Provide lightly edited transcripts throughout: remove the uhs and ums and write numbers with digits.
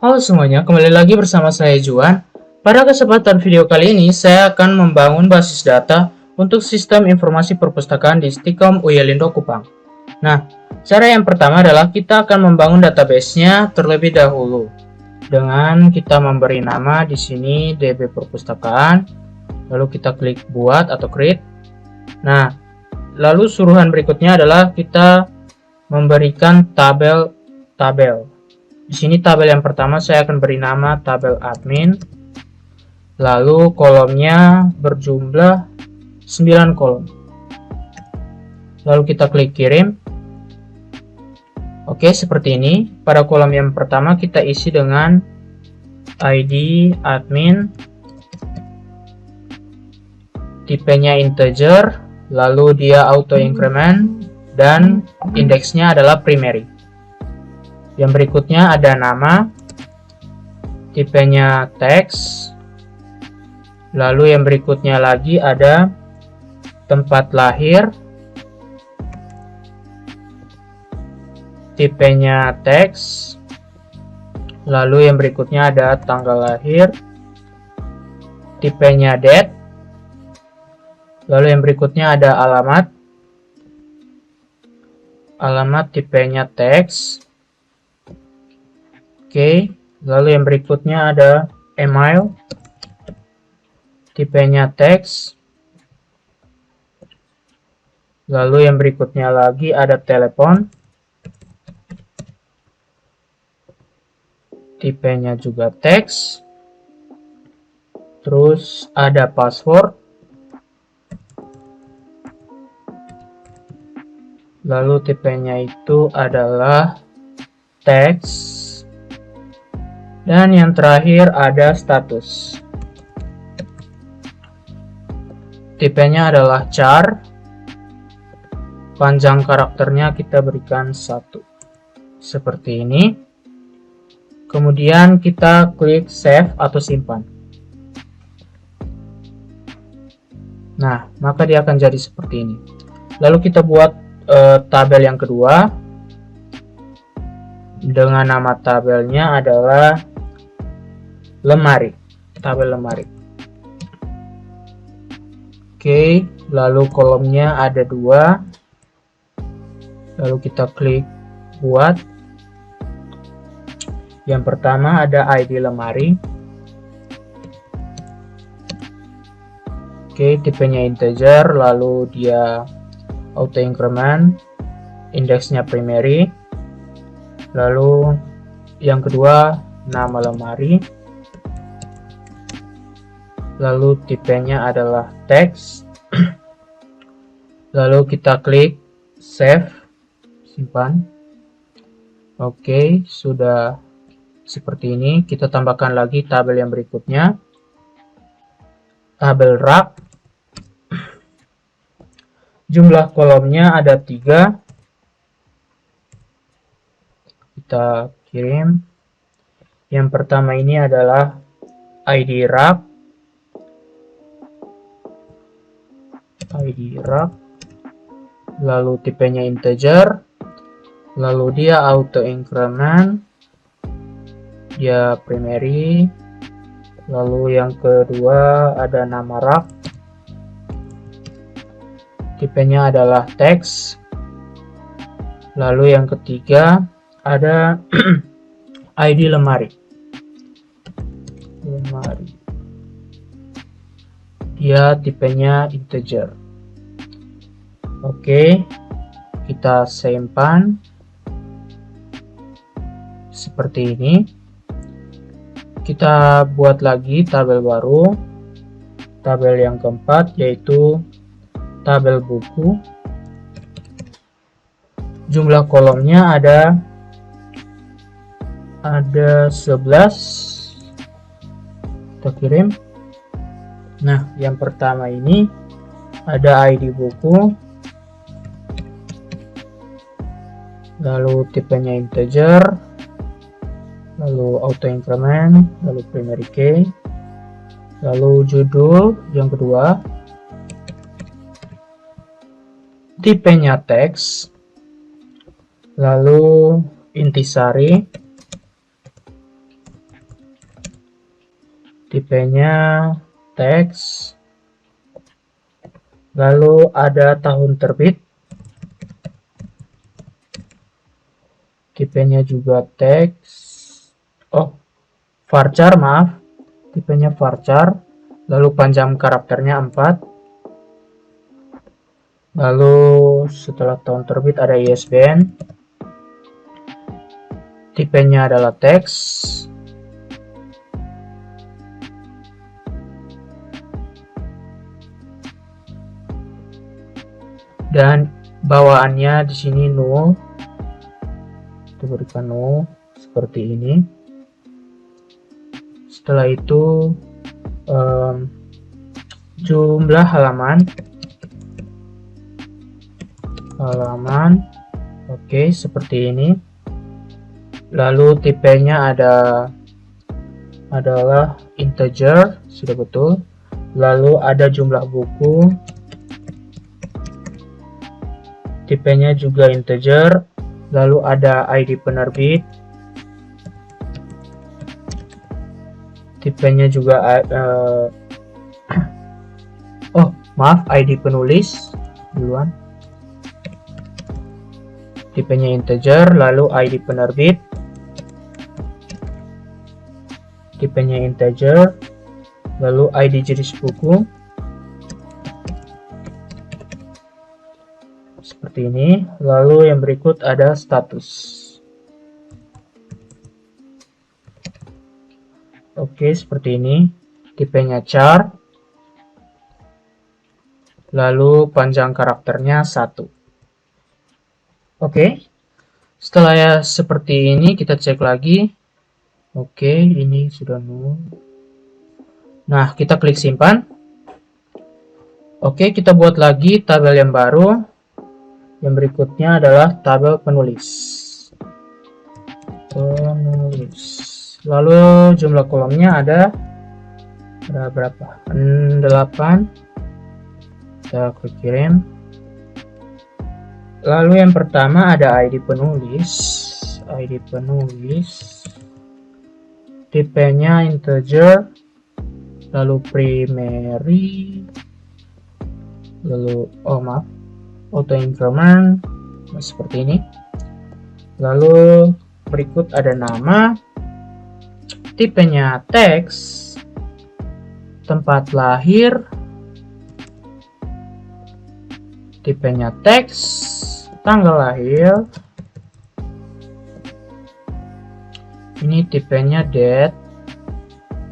Halo semuanya, kembali lagi bersama saya Juan. Pada kesempatan video kali ini, saya akan membangun basis data untuk sistem informasi perpustakaan di Stikom Uyelindo Kupang. Nah, cara yang pertama adalah kita akan membangun database-nya terlebih dahulu. Dengan kita memberi nama di sini DB Perpustakaan, lalu kita klik buat atau create. Nah, lalu suruhan berikutnya adalah kita memberikan tabel-tabel. Di sini tabel yang pertama saya akan beri nama tabel admin. Lalu kolomnya berjumlah 9 kolom. Lalu kita klik kirim. Oke, seperti ini. Pada kolom yang pertama kita isi dengan ID admin, tipenya integer, lalu dia auto increment, dan indeksnya adalah primary. Yang berikutnya ada nama, tipenya teks, lalu yang berikutnya lagi ada tempat lahir, tipenya teks, lalu yang berikutnya ada tanggal lahir, tipenya date, lalu yang berikutnya ada alamat tipenya teks. Oke, lalu yang berikutnya ada email, tipenya teks. Lalu yang berikutnya lagi ada telepon, tipenya juga teks. Terus ada password, lalu tipenya itu adalah teks. Dan yang terakhir ada status. Tipenya adalah char. Panjang karakternya kita berikan 1. Seperti ini. Kemudian kita klik save atau simpan. Nah, maka dia akan jadi seperti ini. Lalu kita buat tabel yang kedua. Dengan nama tabelnya adalah lemari, tabel lemari. Oke, lalu kolomnya ada 2. Lalu kita klik buat. Yang pertama ada ID lemari. Oke, tipenya integer, lalu dia auto increment, indeksnya primary. Lalu yang kedua nama lemari, lalu tipenya adalah teks. Lalu kita klik save, simpan. Oke, sudah seperti ini. Kita tambahkan lagi tabel yang berikutnya, tabel rak. Jumlah kolomnya ada 3. Kita kirim. Yang pertama ini adalah ID rak, lalu tipenya integer, lalu dia auto increment, dia primary, lalu yang kedua ada nama rak, tipenya adalah teks, lalu yang ketiga ada ID lemari, dia tipenya integer. Oke, kita simpan seperti ini. Kita buat lagi tabel baru, tabel yang keempat, yaitu tabel buku. Jumlah kolomnya ada 11. Kita kirim. Nah, yang pertama ini ada ID buku, lalu tipenya integer, lalu auto increment, lalu primary key, lalu judul yang kedua, tipenya teks, lalu intisari, tipenya teks, lalu ada tahun terbit, tipenya juga teks, varchar, maaf, tipenya varchar, lalu panjang karakternya 4, lalu setelah tahun terbit ada ISBN, tipenya adalah teks, dan bawaannya di sini null. Kita berikan null seperti ini. Setelah itu jumlah halaman, oke, seperti ini. Lalu tipenya adalah integer, sudah betul. Lalu ada jumlah buku, tipenya juga integer. Lalu ada ID penerbit, tipenya juga ID penulis duluan, tipenya integer. Lalu ID penerbit, tipenya integer. Lalu ID jenis buku seperti ini. Lalu yang berikut ada status. Oke, seperti ini. Tipenya char. Lalu panjang karakternya 1. Oke. Setelah ya seperti ini, kita cek lagi. Oke, ini sudah null. Nah, kita klik simpan. Oke, kita buat lagi tabel yang baru. Yang berikutnya adalah tabel penulis. Lalu jumlah kolomnya ada berapa? 8. Kita klik kirim. Lalu yang pertama ada ID penulis. Tipenya integer. Lalu primary, lalu auto increment seperti ini. Lalu berikut ada nama, tipenya teks, tempat lahir, tipenya teks, tanggal lahir, ini tipenya date.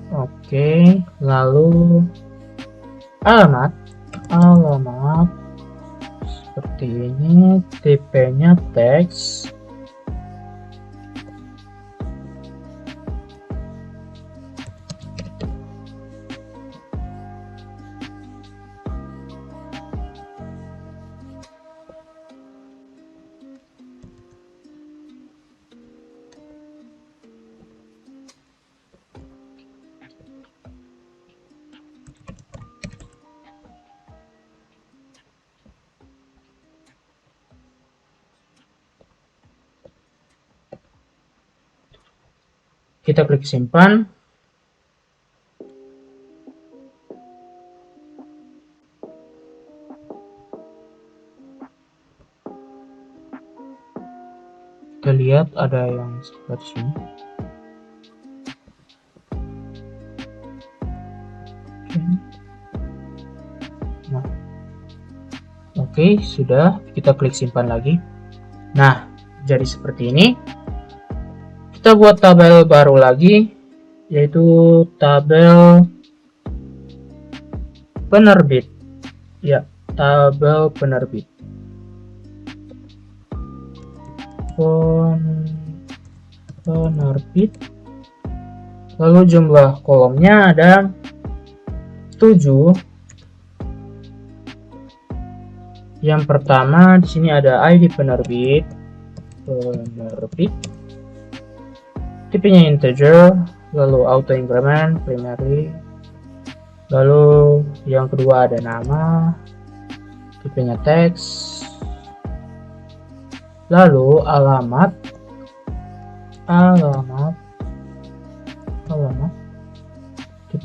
Oke, lalu alamat seperti ini, tipenya teks. Kita klik simpan. Kita lihat ada yang seperti sini. Nah, oke, sudah. Kita klik simpan lagi. Nah, jadi seperti ini. Kita buat tabel baru lagi, yaitu tabel penerbit. Ya, tabel penerbit. Penerbit. Lalu jumlah kolomnya ada 7. Yang pertama di sini ada ID penerbit. Tipenya integer, lalu auto increment, primary. Lalu yang kedua ada nama, tipenya teks. Lalu alamat,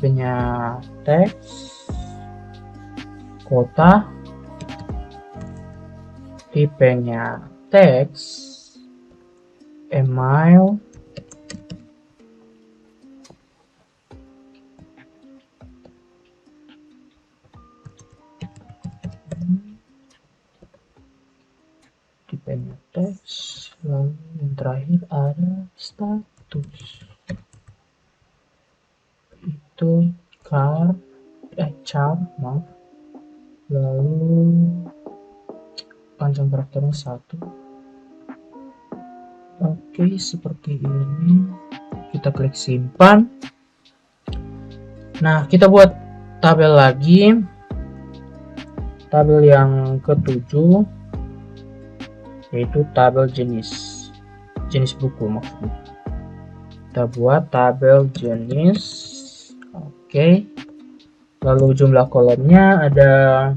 tipenya teks, kota, tipenya teks, email, tipenya teks, lalu yang terakhir ada status, itu char, maaf, lalu panjang karakternya 1. Oke, seperti ini. Kita klik simpan. Nah, kita buat tabel lagi, tabel yang ke-7, yaitu tabel jenis buku maksudnya. Kita buat tabel jenis. Oke, lalu jumlah kolomnya ada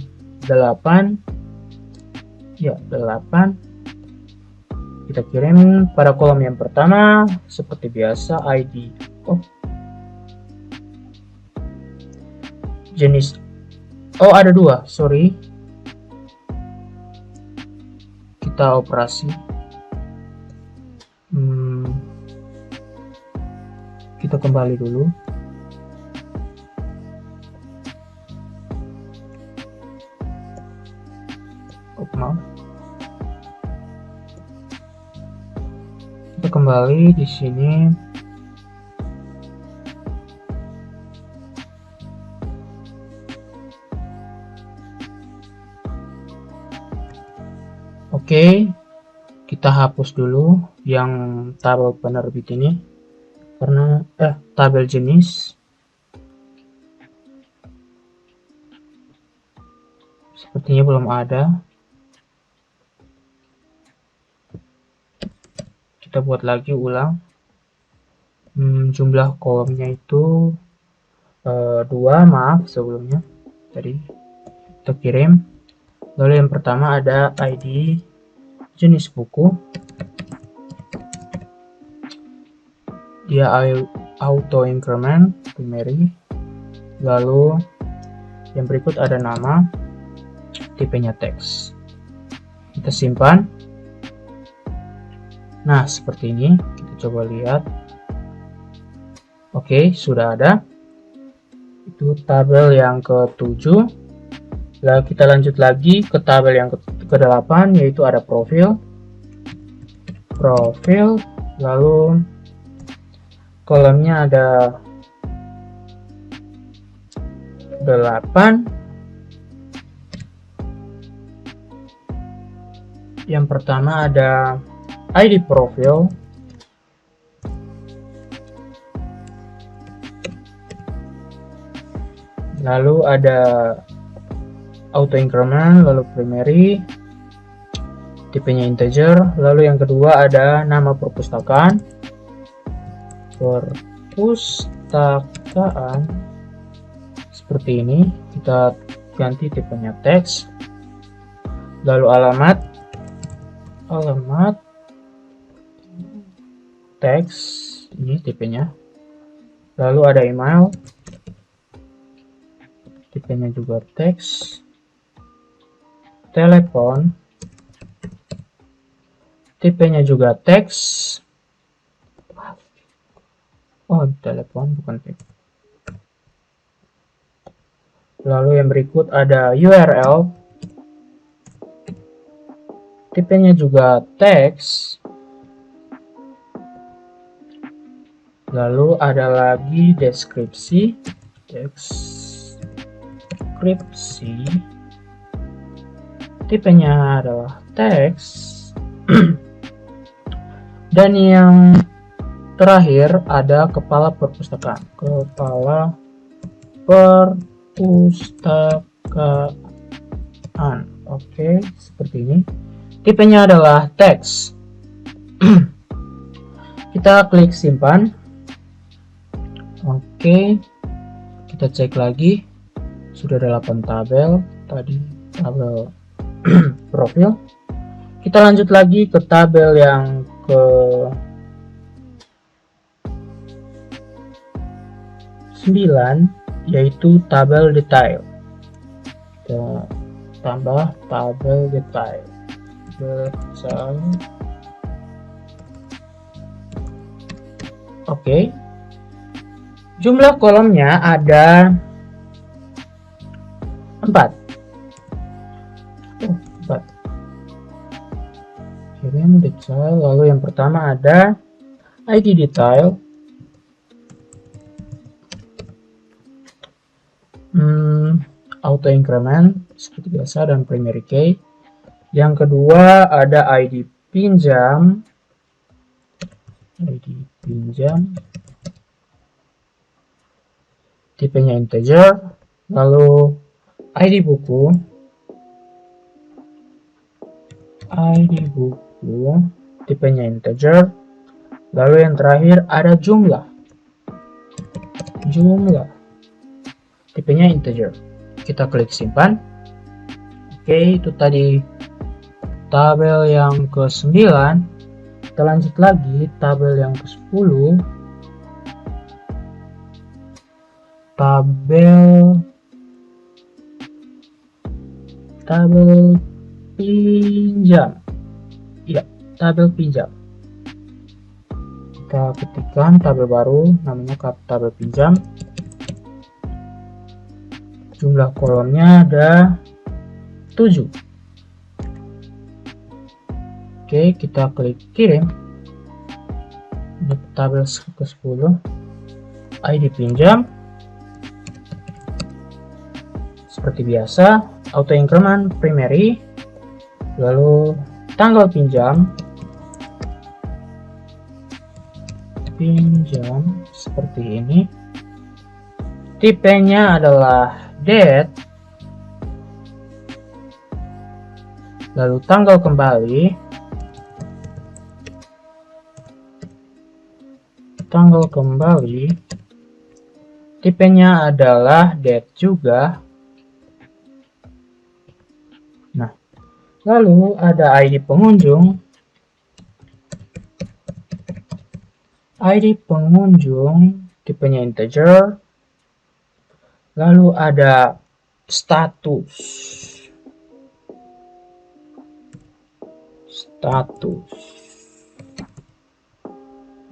8 ya, 8. Kita kirim pada kolom yang pertama seperti biasa ID. Jenis ada 2, sorry. Kita operasi, kita kembali dulu. Maaf, kita kembali di sini. Oke, kita hapus dulu yang tabel penerbit ini karena tabel jenis. Sepertinya belum ada. Kita buat lagi ulang. Jumlah kolomnya itu 2, maaf sebelumnya tadi. Kita kirim. Lalu yang pertama ada ID jenis buku, dia auto increment primary. Lalu yang berikut ada nama, tipenya teks. Kita simpan. Nah, seperti ini. Kita coba lihat. Oke, sudah ada. Itu tabel yang ke-7. Lalu kita lanjut lagi ke tabel yang ke-8, yaitu ada profil. Lalu kolomnya ada 8. Yang pertama ada ID profil, lalu ada auto increment, lalu primary, tipenya integer. Lalu yang kedua ada nama perpustakaan, seperti ini. Kita ganti tipenya teks. Lalu alamat teks, ini tipenya. Lalu ada email, tipenya juga teks. Telepon, tipenya juga teks. Telepon bukan teks. Lalu yang berikut ada URL, tipenya juga teks. Lalu ada lagi deskripsi, tipenya adalah teks. Dan yang terakhir ada kepala perpustakaan, Oke, seperti ini. Tipenya adalah teks. Kita klik simpan. Oke, kita cek lagi. Sudah ada 8 tabel. Tadi tabel profil. Kita lanjut lagi ke tabel yang ke 9, yaitu tabel detail. Kita tambah tabel detail. Oke. Jumlah kolomnya ada 4. Kirim detail, lalu yang pertama ada ID detail. Auto increment seperti biasa dan primary key. Yang kedua ada ID pinjam. Tipenya integer. Lalu ID buku. Tipenya integer. Lalu yang terakhir ada jumlah. Tipenya integer. Kita klik simpan. Oke, itu tadi tabel yang ke-9. Kita lanjut lagi tabel yang ke-10. Tabel pinjam. Ya, tabel pinjam. Kita ketikkan tabel baru, namanya tabel pinjam. Jumlah kolomnya ada 7. Oke, kita klik kirim. Ini tabel ke-10. ID pinjam. Seperti biasa, auto increment primary. Lalu tanggal pinjam seperti ini. Tipenya adalah date. Lalu tanggal kembali. Tipenya adalah date juga. Nah, lalu ada ID pengunjung. Tipenya integer. Lalu ada status.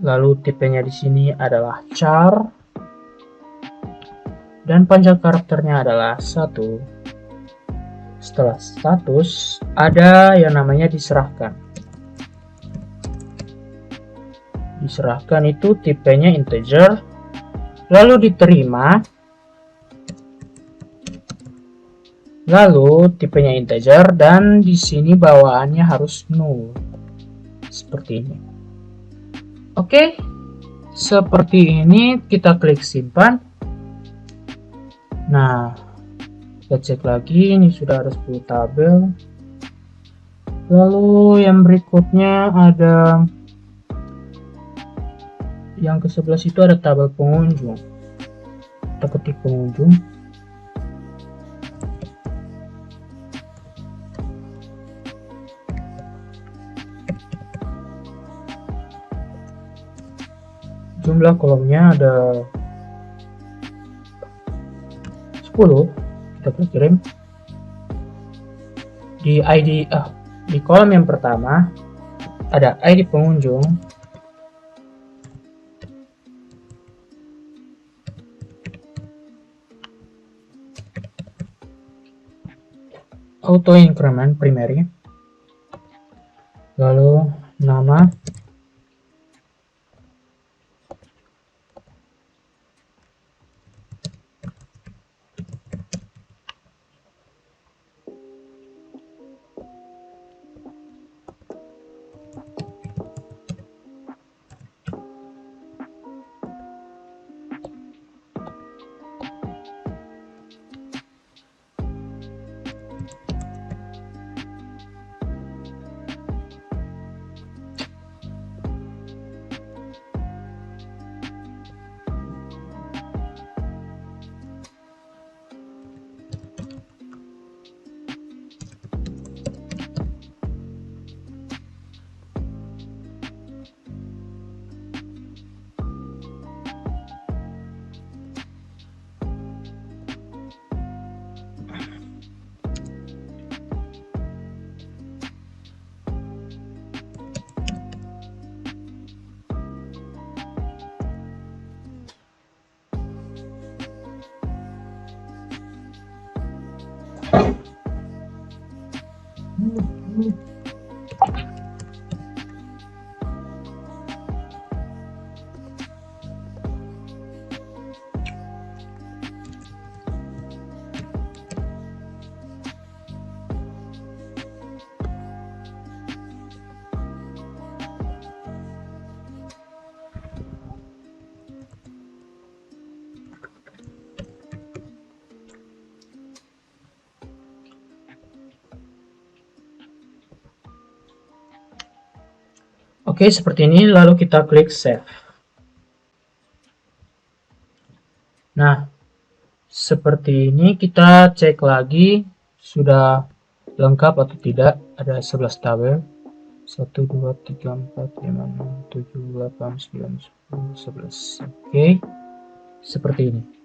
Lalu tipenya di sini adalah char. Dan panjang karakternya adalah 1. Setelah status, ada yang namanya diserahkan. Diserahkan itu tipenya integer. Lalu diterima. Lalu tipenya integer dan di sini bawaannya harus null. Seperti ini. Oke. Seperti ini, kita klik simpan. Nah, kita cek lagi, ini sudah ada 10 tabel. Lalu yang berikutnya ada yang ke-11 itu ada tabel pengunjung. Kita ketik pengunjung. Jumlah kolomnya ada 10. Kita klik kirim. Di kolom yang pertama ada ID pengunjung. Auto increment primary. Lalu nama. Oke, seperti ini, lalu kita klik save. Nah, seperti ini kita cek lagi sudah lengkap atau tidak. Ada 11 tabel. 1, 2, 3, 4, 5, 6, 7, 8, 9, 10, 11. Oke, seperti ini.